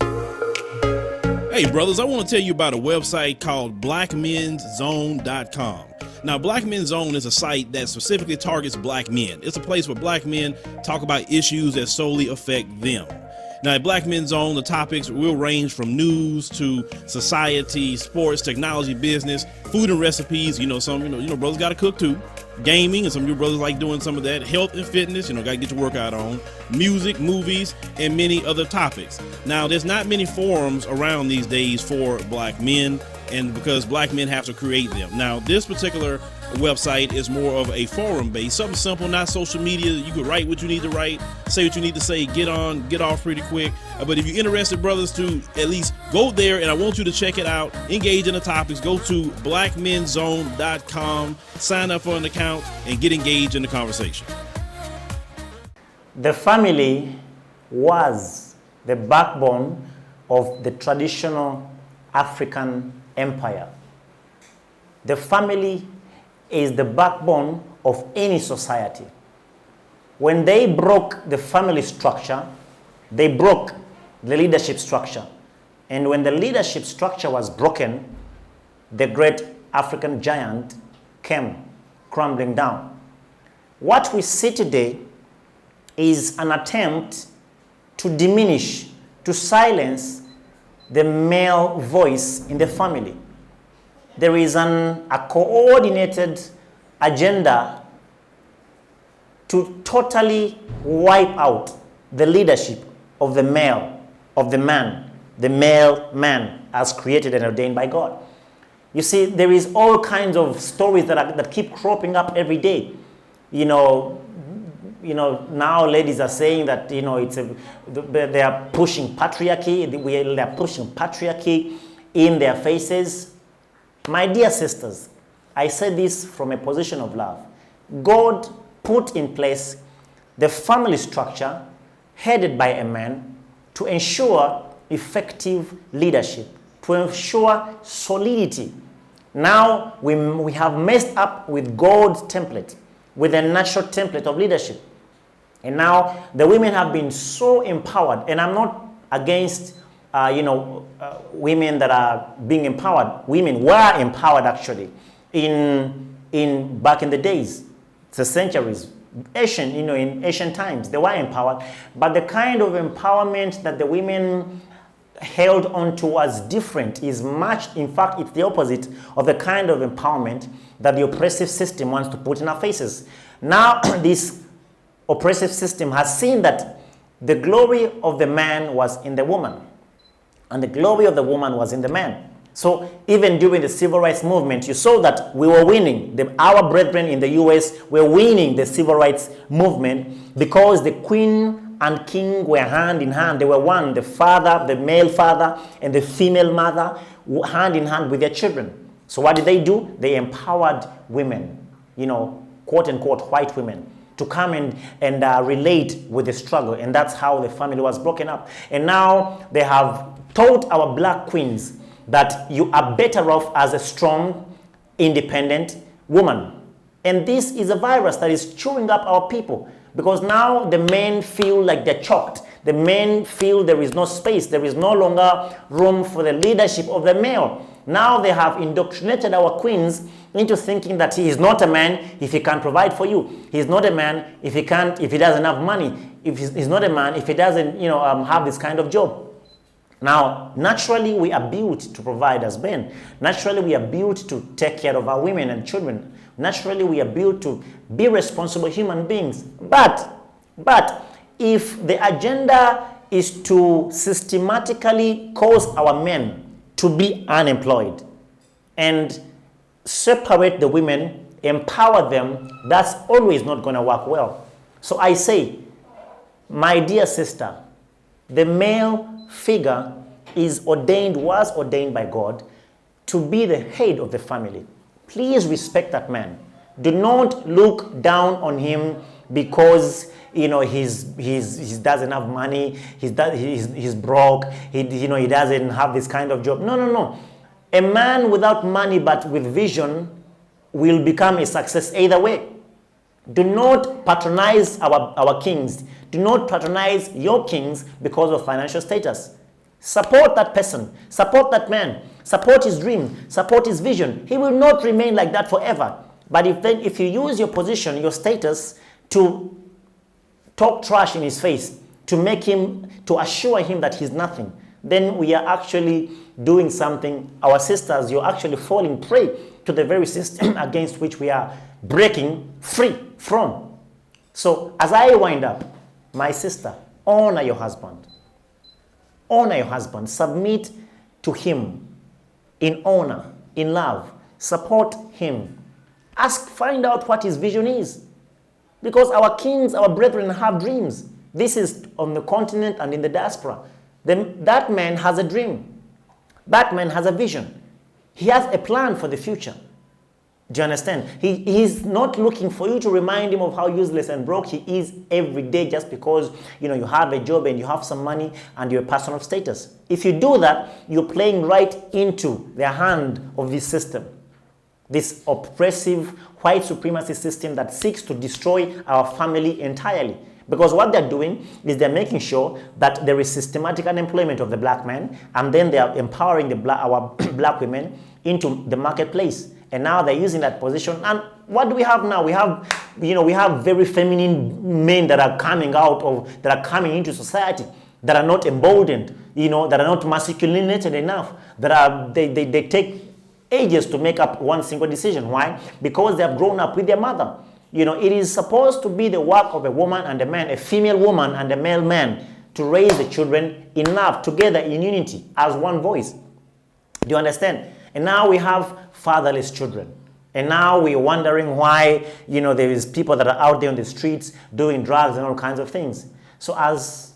Hey brothers, I want to tell you about a website called blackmenszone.com. Now, Black Men's Zone is a site that specifically targets black men. It's a place where black men talk about issues that solely affect them. Now, at Black Men's Zone, the topics will range from news to society, sports, technology, business, food and recipes. Some brothers got to cook too. Gaming, and some of you brothers like doing some of that. Health and fitness, got to get your workout on. Music, movies, and many other topics. Now, there's not many forums around these days for black men, and because black men have to create them. Now, this particular website is more of a forum based, something simple, not social media. You can write what you need to write, say what you need to say, get on, get off pretty quick. But if you're interested, brothers, to at least go there, and I want you to check it out, engage in the topics, go to blackmenszone.com, sign up for an account, and get engaged in the conversation. The family was the backbone of the traditional African empire. The family is the backbone of any society. When they broke the family structure, they broke the leadership structure. And when the leadership structure was broken, the great African giant came crumbling down. What we see today is an attempt to diminish, to silence the male voice in the family. There is a coordinated agenda to totally wipe out the leadership of the male, of the man, the male man as created and ordained by God. You see, there is all kinds of stories that keep cropping up every day. Now ladies are saying that, they are pushing patriarchy, they are pushing patriarchy in their faces. My dear sisters, I say this from a position of love. God put in place the family structure headed by a man to ensure effective leadership, to ensure solidity. Now we have messed up with God's template, with a natural template of leadership. And now the women have been so empowered, and I'm not against women that are being empowered. Women were empowered actually in back in the days, the centuries, in ancient times, they were empowered. But the kind of empowerment that the women held on to was different. In fact, it's the opposite of the kind of empowerment that the oppressive system wants to put in our faces. Now, this oppressive system has seen that the glory of the man was in the woman, and the glory of the woman was in the man. So even during the civil rights movement, you saw that we were winning. Our brethren in the US were winning the civil rights movement because the queen and king were hand in hand. They were one, the father, the male father, and the female mother, hand in hand with their children. So what did they do? They empowered women, quote unquote white women, to come and relate with the struggle. And that's how the family was broken up. And now they have taught our black queens that you are better off as a strong, independent woman. And this is a virus that is chewing up our people, because now the men feel like they're choked. The men feel there is no space. There is no longer room for the leadership of the male. Now they have indoctrinated our queens into thinking that he is not a man if he can't provide for you. He is not a man if he doesn't have money. He's not a man if he doesn't, have this kind of job. Now, naturally, we are built to provide as men. Naturally, we are built to take care of our women and children. Naturally, we are built to be responsible human beings. But if the agenda is to systematically cause our men to be unemployed and separate the women, empower them, that's always not going to work well. So I say, my dear sister, the male figure was ordained by God to be the head of the family. Please respect that man. Do not look down on him because he doesn't have money, he's broke, he doesn't have this kind of job. No. A man without money but with vision will become a success either way. Do not patronize our kings. Do not patronize your kings because of financial status. Support that person. Support that man. Support his dream. Support his vision. He will not remain like that forever. But if you use your position, your status, to talk trash in his face, to assure him that he's nothing, then we are actually doing something. Our sisters, you're actually falling prey to the very system against which we are breaking free from. So as I wind up, my sister, honor your husband. Honor your husband. Submit to him in honor, in love. Support him. Find out what his vision is. Because our kings, our brethren have dreams. This is on the continent and in the diaspora. That man has a dream. That man has a vision. He has a plan for the future. Do you understand? He's not looking for you to remind him of how useless and broke he is every day just because you have a job and you have some money and you're a person of status. If you do that, you're playing right into the hand of this system. This oppressive white supremacy system that seeks to destroy our family entirely. Because what they're doing is they're making sure that there is systematic unemployment of the black man, and then they are empowering our black women into the marketplace. And now they're using that position. And what do we have now? We have very feminine men that are coming into society, that are not emboldened, that are not masculinated enough, they take ages to make up one single decision. Why? Because they have grown up with their mother. It is supposed to be the work of a woman and a man, a female woman and a male man, to raise the children in love, together in unity, as one voice. Do you understand? And now we have fatherless children. And now we're wondering why, there is people that are out there on the streets doing drugs and all kinds of things. So as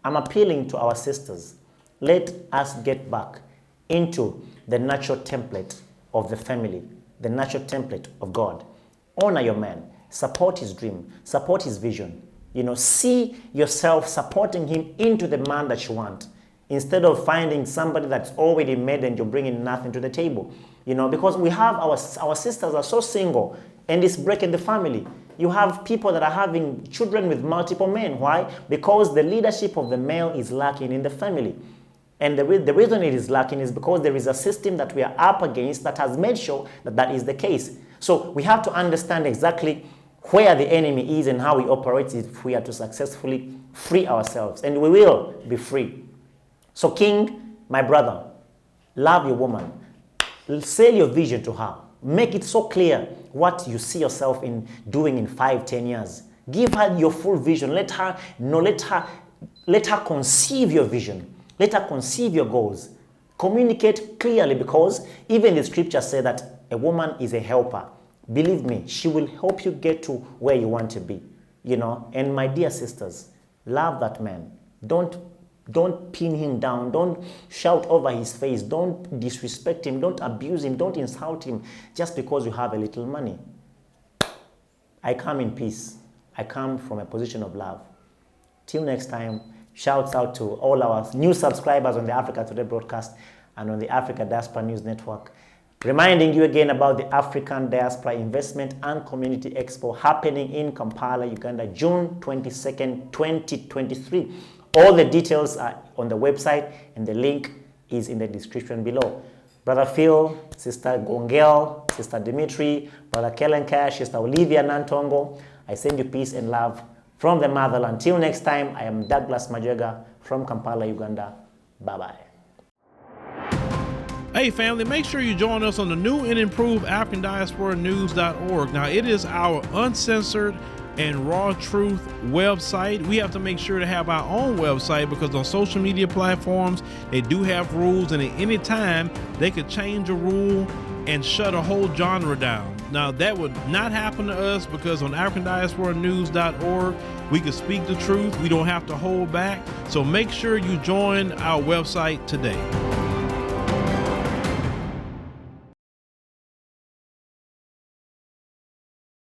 I'm appealing to our sisters, let us get back into the natural template of the family, the natural template of God. Honor your man. Support his dream. Support his vision. See yourself supporting him into the man that you want, instead of finding somebody that's already made and you're bringing nothing to the table. Because we have our sisters are so single, and it's breaking the family. You have people that are having children with multiple men. Why? Because the leadership of the male is lacking in the family. And the reason it is lacking is because there is a system that we are up against that has made sure that is the case. So we have to understand exactly where the enemy is and how he operates if we are to successfully free ourselves. And we will be free. So King, my brother, love your woman. Sell your vision to her. Make it so clear what you see yourself in doing in 5-10 years. Give her your full vision. Let her conceive your vision. Let her conceive your goals. Communicate clearly, because even the scriptures say that a woman is a helper. Believe me, she will help you get to where you want to be. And my dear sisters, love that man. Don't pin him down. Don't shout over his face. Don't disrespect him. Don't abuse him. Don't insult him just because you have a little money. I come in peace. I come from a position of love. Till next time, shouts out to all our new subscribers on the Africa Today broadcast and on the Africa Diaspora News Network. Reminding you again about the African Diaspora Investment and Community Expo happening in Kampala, Uganda, June 22nd, 2023. All the details are on the website, and the link is in the description below. Brother Phil, Sister Gongel, Sister Dimitri, Brother Kellen Cash, Sister Olivia Nantongo, I send you peace and love from the motherland. Until next time, I am Dauglas Majwega from Kampala, Uganda. Bye-bye. Hey family, make sure you join us on the new and improved AfricanDiasporaNews.org. Now, it is our uncensored and raw truth website. We have to make sure to have our own website because on social media platforms, they do have rules, and at any time they could change a rule and shut a whole genre down. Now, that would not happen to us because on AfricanDiasporaNews.org, we can speak the truth. We don't have to hold back. So make sure you join our website today.